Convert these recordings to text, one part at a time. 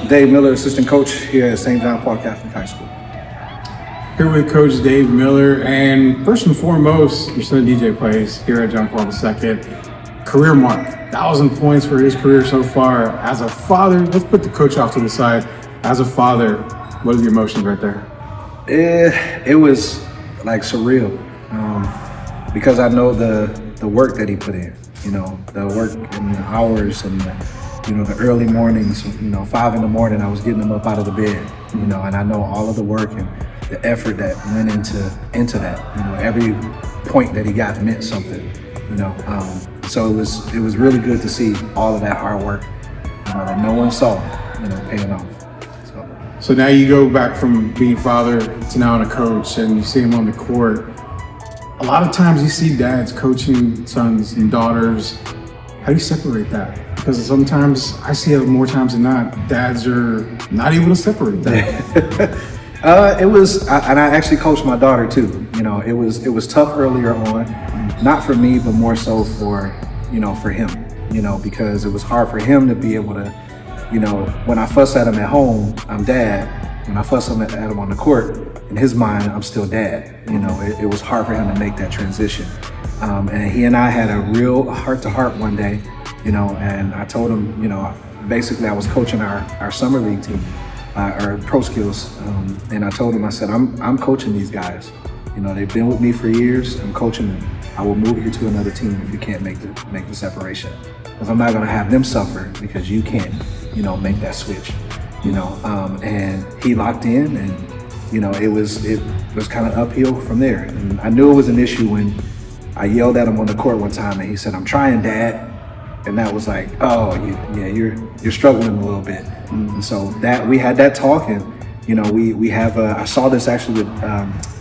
Dave Miller, assistant coach here at St. John Park Catholic High School. Here with Coach Dave Miller, and first and foremost, your son DJ plays here at John Paul II. Career mark, 1,000 points for his career so far. As a father, let's put the coach off to the side. As a father, what are your emotions right there? It was like surreal because I know the work that he put in. You know, the work and the hours and the early mornings. 5 a.m. I was getting him up out of the bed. And I know all of the work and the effort that went into that. Every point that he got meant something. So it was really good to see all of that hard work. That no one saw. Paying off. So now you go back from being father to now a coach, and you see him on the court. A lot of times you see dads coaching sons and daughters. How do you separate that? Because sometimes I see it more times than not, dads are not able to separate that. It was, and I actually coached my daughter too. It was tough earlier on, not for me, but more so for him. Because it was hard for him to be able to, when I fuss at him at home, I'm dad. When I fuss at him on the court, in his mind, I'm still dad. It was hard for him to make that transition. And he and I had a real heart-to-heart one day, and I told him, basically I was coaching our summer league team, our pro skills, and I told him, I said, I'm coaching these guys. They've been with me for years. I'm coaching them. I will move you to another team if you can't make the separation, because I'm not going to have them suffer because you can't, make that switch. And he locked in, and it was kind of uphill from there. And I knew it was an issue when I yelled at him on the court one time, and he said, "I'm trying, Dad," and that was like, "Oh, you're struggling a little bit." And so that we had that talk, and we have I saw this actually with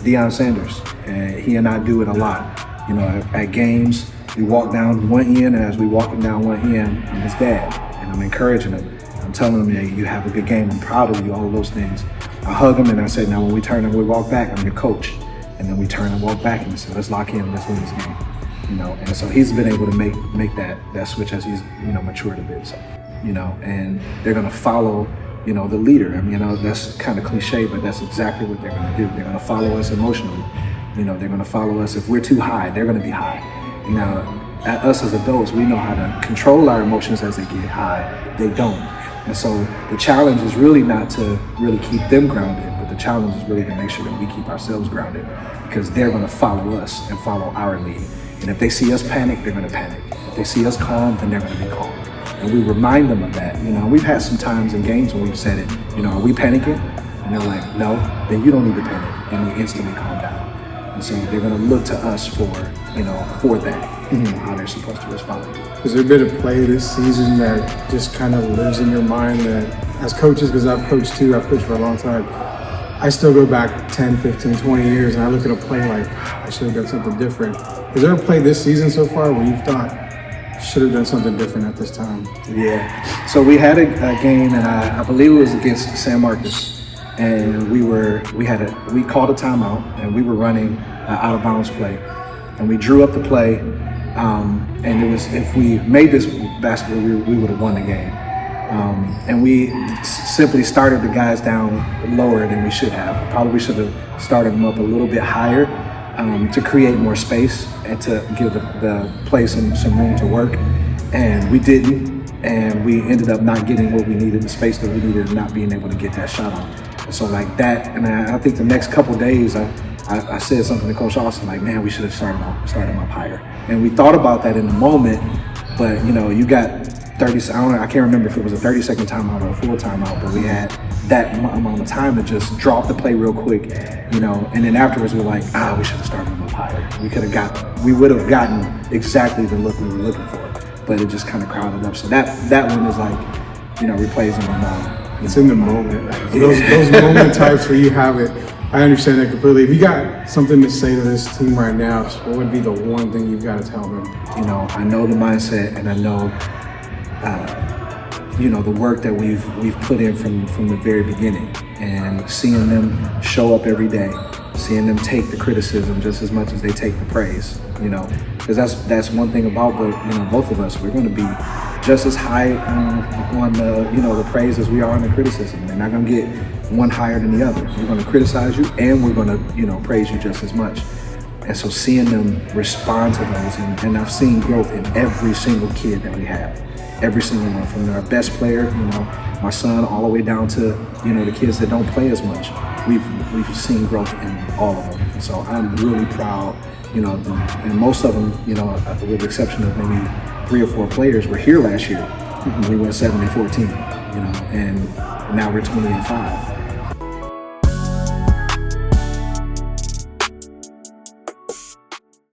Deion Sanders, and he and I do it a lot. At games, we walk down one end, and as we walking down one end, I'm his dad, and I'm encouraging him. I'm telling him, "Yeah, you have a good game. I'm proud of you." All of those things. I hug him and I say, "Now when we turn and we walk back, I'm your coach." And then we turn and walk back and we say, "Let's lock in. Let's win this game." And so he's been able to make that switch as he's matured a bit. So, and they're gonna follow the leader. I mean, that's kind of cliche, but that's exactly what they're gonna do. They're gonna follow us emotionally. They're gonna follow us. If we're too high, they're gonna be high. Now, at us as adults, we know how to control our emotions as they get high. They don't. And so the challenge is really not to really keep them grounded, but the challenge is really to make sure that we keep ourselves grounded, because they're gonna follow us and follow our lead. And if they see us panic, they're gonna panic. If they see us calm, then they're gonna be calm. And we remind them of that. We've had some times in games when we've said it, "Are we panicking?" And they're like, "No," then you don't need to panic. And we instantly calm down. And so they're gonna look to us for that, how they're supposed to respond. Has there been a play this season that just kind of lives in your mind that, as coaches, because I've coached too, I've coached for a long time, I still go back 10, 15, 20 years and I look at a play like, I should have done something different. Is there a play this season so far where you've thought, should have done something different at this time? Yeah. So we had a game, and I believe it was against San Marcos, and we called a timeout, and we were running out of bounds play, and we drew up the play, and it was, if we made this basket, we would have won the game. And we simply started the guys down lower than we should have. Probably should have started them up a little bit higher to create more space and to give the play some room to work. And we didn't, and we ended up not getting what we needed, the space that we needed, and not being able to get that shot on. And so like that, and I think the next couple of days, I said something to Coach Austin, like, "Man, we should have started them up higher." And we thought about that in the moment, but you got 30. I can't remember if it was a 30-second timeout or a full timeout, but we had that amount of time to just drop the play real quick, And then afterwards, we were like, we should have started them up higher. We would have gotten exactly the look we were looking for, but it just kind of crowded up. So that one is like, replays in my mind. It's in the moment. Those moment types where you have it. I understand that completely. If you got something to say to this team right now, what would be the one thing you've got to tell them? I know the mindset, and I know, the work that we've put in from the very beginning, and seeing them show up every day, seeing them take the criticism just as much as they take the praise, you know, because that's one thing about both of us. We're going to be just as high on the the praise as we are on the criticism. They're not going to get one higher than the other. We're going to criticize you, and we're going to praise you just as much. And so seeing them respond to those, and I've seen growth in every single kid that we have, every single one, from our best player, my son, all the way down to the kids that don't play as much. We've seen growth in all of them, and so I'm really proud, of them. And most of them, with the exception of maybe 3 or 4 players, were here last year. We went 7-14, and now we're 20-5.